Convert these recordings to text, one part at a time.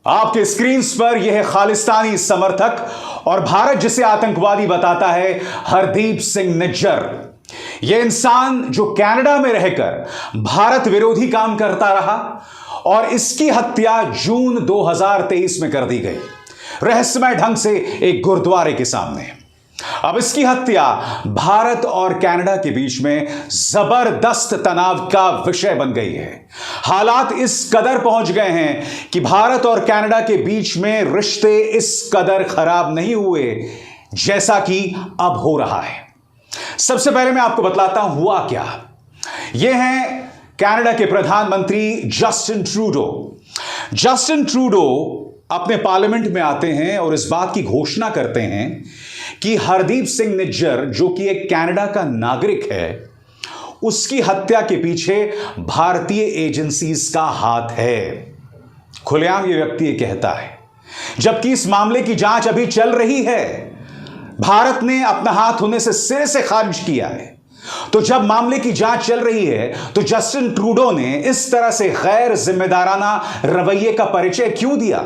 आपके स्क्रीन पर यह खालिस्तानी समर्थक और भारत जिसे आतंकवादी बताता है हरदीप सिंह निज्जर। यह इंसान जो कनाडा में रहकर भारत विरोधी काम करता रहा और इसकी हत्या जून 2023 में कर दी गई रहस्यमय ढंग से एक गुरुद्वारे के सामने। अब इसकी हत्या भारत और कनाडा के बीच में जबरदस्त तनाव का विषय बन गई है। हालात इस कदर पहुंच गए हैं कि भारत और कनाडा के बीच में रिश्ते इस कदर खराब नहीं हुए जैसा कि अब हो रहा है। सबसे पहले मैं आपको बतलाता हूं हुआ क्या। यह हैं कनाडा के प्रधानमंत्री जस्टिन ट्रूडो। जस्टिन ट्रूडो अपने पार्लियामेंट में आते हैं और इस बात की घोषणा करते हैं कि हरदीप सिंह निज्जर जो कि एक कनाडा का नागरिक है, उसकी हत्या के पीछे भारतीय एजेंसीज का हाथ है। खुलेआम यह व्यक्ति ये कहता है, जबकि इस मामले की जांच अभी चल रही है। भारत ने अपना हाथ होने से सिरे से खारिज किया है। तो जब मामले की जांच चल रही है तो जस्टिन ट्रूडो ने इस तरह से गैर जिम्मेदाराना रवैये का परिचय क्यों दिया?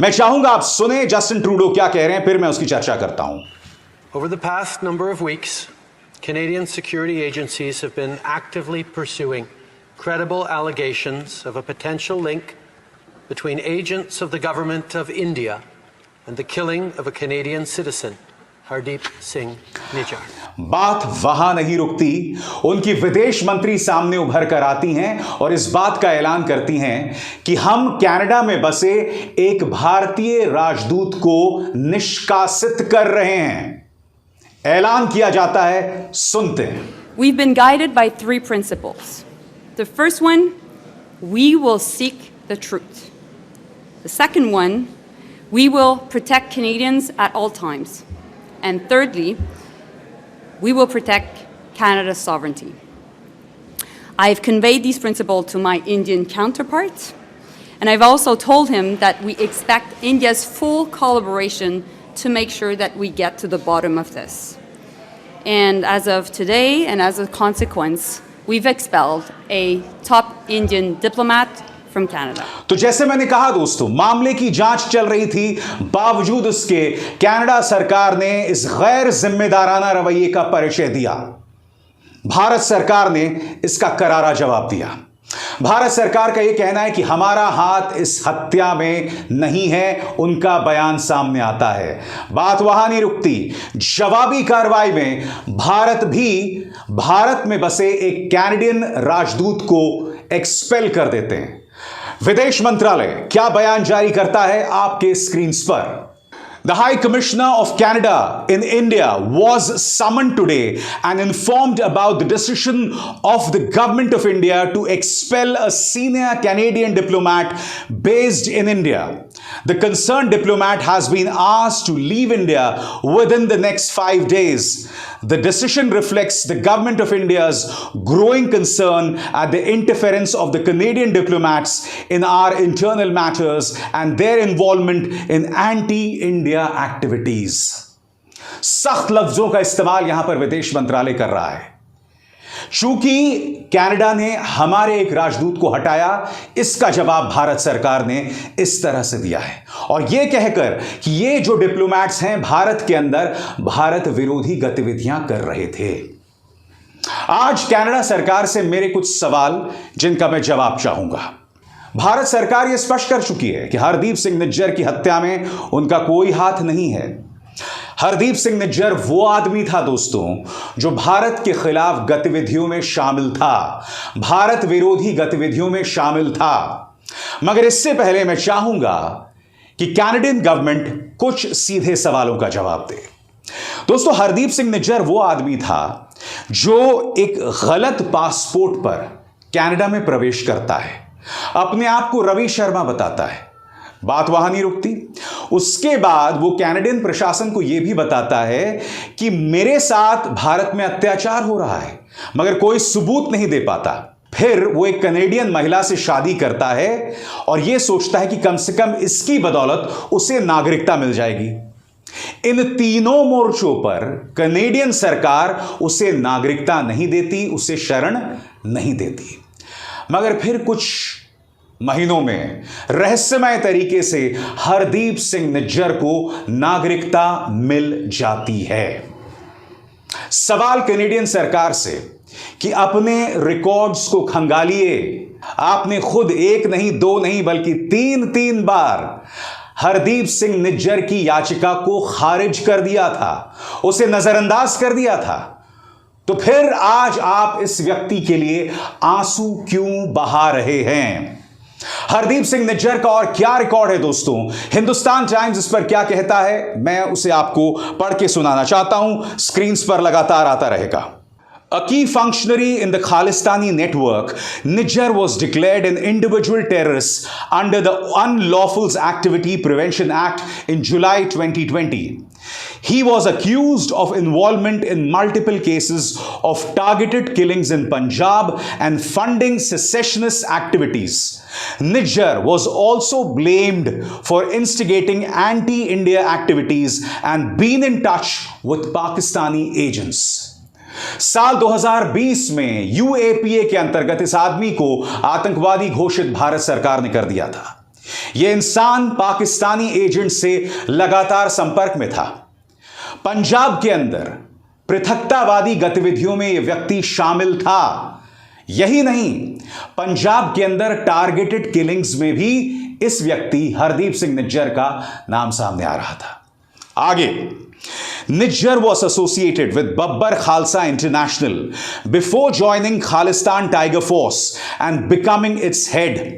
मैं चाहूंगा आप सुने जस्टिन ट्रूडो क्या कह रहे हैं, फिर मैं उसकी चर्चा करता हूं। Over the past number of weeks, Canadian security agencies have been actively pursuing credible allegations of a potential link between agents of the government of India and the killing of a Canadian citizen, Hardeep Singh Nijjar. बात वहां नहीं रुकती। उनकी विदेश मंत्री सामने उभर कर आती हैं और इस बात का ऐलान करती हैं कि हम कनाडा में बसे एक भारतीय राजदूत को निष्कासित कर रहे हैं। ऐलान किया जाता है, सुनते हैं। We've been guided by three principles. The first one, we will seek the truth. The second one, we will protect Canadians at all times. And thirdly, we will protect Canada's sovereignty. I've conveyed these principles to my Indian counterpart, and I've also told him that we expect India's full collaboration to make sure that we get to the bottom of this. And as of today, and as a consequence, we've expelled a top Indian diplomat from Canada. तो जैसे मैंने कहा दोस्तों, मामले की जांच चल रही थी, बावजूद उसके कनाडा सरकार ने इस गैर जिम्मेदाराना रवैये का परिचय दिया। भारत सरकार ने इसका करारा जवाब दिया। भारत सरकार का यह कहना है कि हमारा हाथ इस हत्या में नहीं है। उनका बयान सामने आता है। बात वहां नहीं रुकती। जवाबी कार्रवाई में भारत में बसे एक कैनेडियन राजदूत को एक्सपेल कर देते हैं। विदेश मंत्रालय क्या बयान जारी करता है आपके स्क्रीन पर। The High Commissioner of Canada in India was summoned today and informed about the decision of the government of India to expel a senior Canadian diplomat based in India. The concerned diplomat has been asked to leave India within the next 5 days. The decision reflects the government of India's growing concern at the interference of the Canadian diplomats in our internal matters and their involvement in anti-India activities. सख्त लफ्जों का इस्तेमाल यहां पर विदेश मंत्रालय कर रहा है। चूंकि कनाडा ने हमारे एक राजदूत को हटाया, इसका जवाब भारत सरकार ने इस तरह से दिया है और यह कहकर कि ये जो डिप्लोमैट्स हैं भारत के अंदर भारत विरोधी गतिविधियां कर रहे थे। आज कनाडा सरकार से मेरे कुछ सवाल जिनका मैं जवाब चाहूंगा। भारत सरकार यह स्पष्ट कर चुकी है कि हरदीप सिंह निज्जर की हत्या में उनका कोई हाथ नहीं है। हरदीप सिंह निज्जर वो आदमी था दोस्तों जो भारत के खिलाफ गतिविधियों में शामिल था, भारत विरोधी गतिविधियों में शामिल था। मगर इससे पहले मैं चाहूंगा कि कैनेडियन गवर्नमेंट कुछ सीधे सवालों का जवाब दे। दोस्तों, हरदीप सिंह निज्जर वो आदमी था जो एक गलत पासपोर्ट पर कनाडा में प्रवेश करता है, अपने आप को रवि शर्मा बताता है। बात वहां नहीं रुकती। उसके बाद वो कैनेडियन प्रशासन को यह भी बताता है कि मेरे साथ भारत में अत्याचार हो रहा है, मगर कोई सबूत नहीं दे पाता। फिर वो एक कनेडियन महिला से शादी करता है और यह सोचता है कि कम से कम इसकी बदौलत उसे नागरिकता मिल जाएगी। इन तीनों मोर्चों पर कनेडियन सरकार उसे नागरिकता नहीं देती, उसे शरण नहीं देती। मगर फिर कुछ महीनों में रहस्यमय तरीके से हरदीप सिंह निज्जर को नागरिकता मिल जाती है। सवाल कैनेडियन सरकार से कि अपने रिकॉर्ड्स को खंगालिए। आपने खुद एक नहीं, दो नहीं, बल्कि तीन बार हरदीप सिंह निज्जर की याचिका को खारिज कर दिया था, उसे नजरअंदाज कर दिया था। तो फिर आज आप इस व्यक्ति के लिए आंसू क्यों बहा रहे हैं? हरदीप सिंह निज्जर का और क्या रिकॉर्ड है दोस्तों? हिंदुस्तान टाइम्स इस पर क्या कहता है, मैं उसे आपको पढ़ के सुनाना चाहता हूं। स्क्रीन पर लगातार आता रहेगा। A key functionary in the Khalistani network, Nijjar was declared an individual terrorist under the Unlawful Activity Prevention Act in July 2020. He was accused of involvement in multiple cases of targeted killings in Punjab and funding secessionist activities. Nijjar was also blamed for instigating anti-India activities and been in touch with Pakistani agents. साल 2020 में UAPA के अंतर्गत इस आदमी को आतंकवादी घोषित भारत सरकार ने कर दिया था। यह इंसान पाकिस्तानी एजेंट से लगातार संपर्क में था। पंजाब के अंदर पृथकतावादी गतिविधियों में यह व्यक्ति शामिल था। यही नहीं, पंजाब के अंदर टारगेटेड किलिंग्स में भी इस व्यक्ति हरदीप सिंह निज्जर का नाम सामने आ रहा था। आगे, Nijjar was associated with Babbar Khalsa International before joining Khalistan Tiger Force and becoming its head.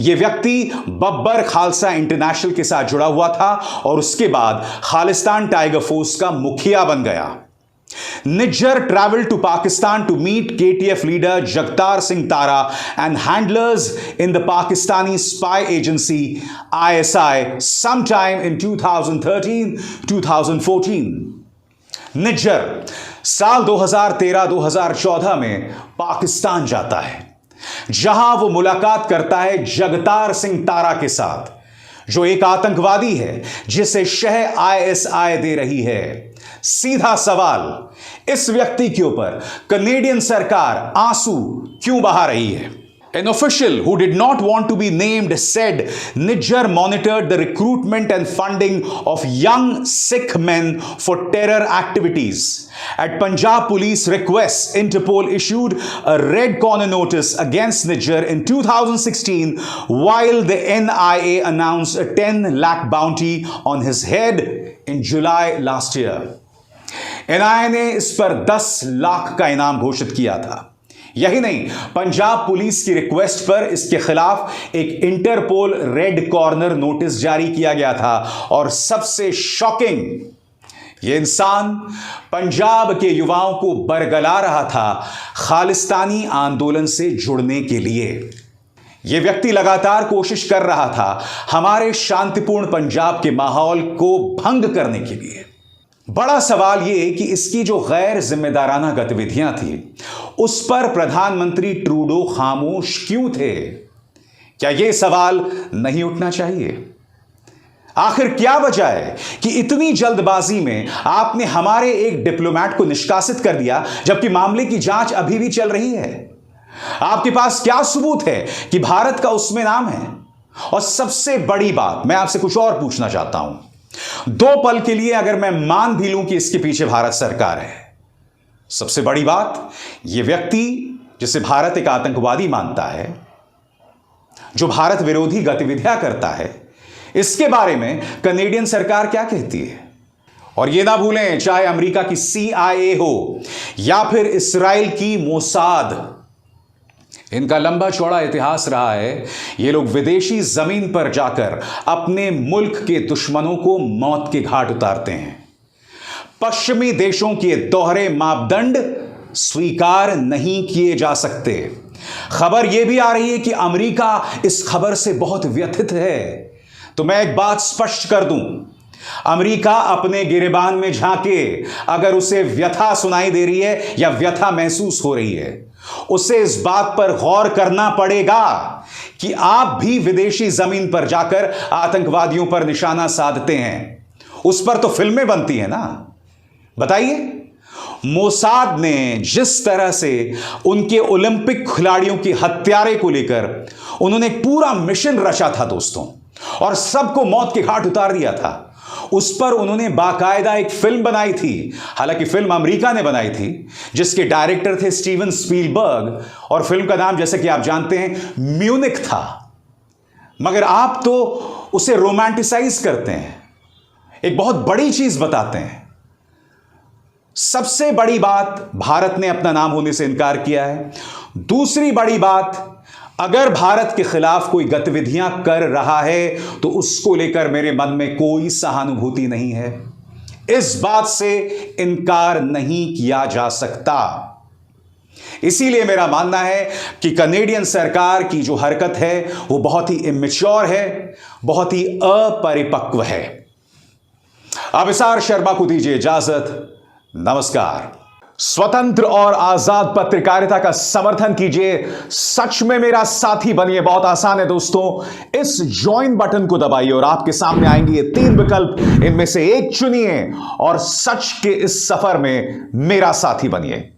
यह व्यक्ति बब्बर खालसा इंटरनेशनल के साथ जुड़ा हुआ था और उसके बाद खालिस्तान टाइगर फोर्स का मुखिया बन गया। Nijjar traveled to Pakistan to meet KTF leader Jagtar Singh Tara and handlers in the Pakistani spy agency ISI sometime in 2013-2014. Nijjar साल 2013-2014 में पाकिस्तान जाता है, जहां वो मुलाकात करता है जगतार सिंह तारा के साथ, जो एक आतंकवादी है जिसे शह ISI दे रही है। सीधा सवाल, इस व्यक्ति के ऊपर कनेडियन सरकार आंसू क्यों बहा रही है? An official who did not want to be named said Nijjar monitored the recruitment and funding of young Sikh men for terror activities. At Punjab Police request, Interpol issued a red corner notice against Nijjar in 2016 while the NIA announced a 10 lakh bounty on his head in July last year. NIA ने इस पर 10 लाख का इनाम घोषित किया था। यही नहीं, पंजाब पुलिस की रिक्वेस्ट पर इसके खिलाफ एक इंटरपोल रेड कॉर्नर नोटिस जारी किया गया था। और सबसे शॉकिंग, यह इंसान पंजाब के युवाओं को बरगला रहा था खालिस्तानी आंदोलन से जुड़ने के लिए। यह व्यक्ति लगातार कोशिश कर रहा था हमारे शांतिपूर्ण पंजाब के माहौल को भंग करने के लिए। बड़ा सवाल यह कि इसकी जो गैर जिम्मेदाराना गतिविधियां थी, उस पर प्रधानमंत्री ट्रूडो खामोश क्यों थे? क्या यह सवाल नहीं उठना चाहिए? आखिर क्या वजह है कि इतनी जल्दबाजी में आपने हमारे एक डिप्लोमेट को निष्कासित कर दिया, जबकि मामले की जांच अभी भी चल रही है? आपके पास क्या सबूत है कि भारत का उसमें नाम है? और सबसे बड़ी बात, मैं आपसे कुछ और पूछना चाहता हूं। 2 पल के लिए अगर मैं मान भी लूं कि इसके पीछे भारत सरकार है, सबसे बड़ी बात, यह व्यक्ति जिसे भारत एक आतंकवादी मानता है, जो भारत विरोधी गतिविधियां करता है, इसके बारे में कनेडियन सरकार क्या कहती है? और यह ना भूलें, चाहे अमेरिका की CIA हो या फिर इस्राइल की मोसाद, इनका लंबा चौड़ा इतिहास रहा है। ये लोग विदेशी जमीन पर जाकर अपने मुल्क के दुश्मनों को मौत के घाट उतारते हैं। पश्चिमी देशों के दोहरे मापदंड स्वीकार नहीं किए जा सकते। खबर यह भी आ रही है कि अमेरिका इस खबर से बहुत व्यथित है। तो मैं एक बात स्पष्ट कर दूं, अमेरिका अपने गिरेबान में झांके, अगर उसे व्यथा सुनाई दे रही है या व्यथा महसूस हो रही है, उसे इस बात पर गौर करना पड़ेगा कि आप भी विदेशी जमीन पर जाकर आतंकवादियों पर निशाना साधते हैं। उस पर तो फिल्में बनती हैं ना। बताइए, मोसाद ने जिस तरह से उनके ओलंपिक खिलाड़ियों की हत्यारे को लेकर उन्होंने एक पूरा मिशन रचा था दोस्तों, और सबको मौत के घाट उतार दिया था। उस पर उन्होंने बाकायदा एक फिल्म बनाई थी, हालांकि फिल्म अमेरिका ने बनाई थी, जिसके डायरेक्टर थे स्टीवन स्पीलबर्ग, और फिल्म का नाम जैसे कि आप जानते हैं म्यूनिक था। मगर आप तो उसे रोमांटिसाइज करते हैं, एक बहुत बड़ी चीज बताते हैं। सबसे बड़ी बात, भारत ने अपना नाम होने से इनकार किया है। दूसरी बड़ी बात, अगर भारत के खिलाफ कोई गतिविधियां कर रहा है तो उसको लेकर मेरे मन में कोई सहानुभूति नहीं है। इस बात से इनकार नहीं किया जा सकता। इसीलिए मेरा मानना है कि कनेडियन सरकार की जो हरकत है वो बहुत ही इमेच्योर है, बहुत ही अपरिपक्व है। अभिसार शर्मा को दीजिए इजाजत। नमस्कार। स्वतंत्र और आजाद पत्रकारिता का समर्थन कीजिए, सच में मेरा साथी बनिए। बहुत आसान है दोस्तों, इस ज्वाइन बटन को दबाइए और आपके सामने आएंगे ये 3 विकल्प, इनमें से एक चुनिए और सच के इस सफर में मेरा साथी बनिए।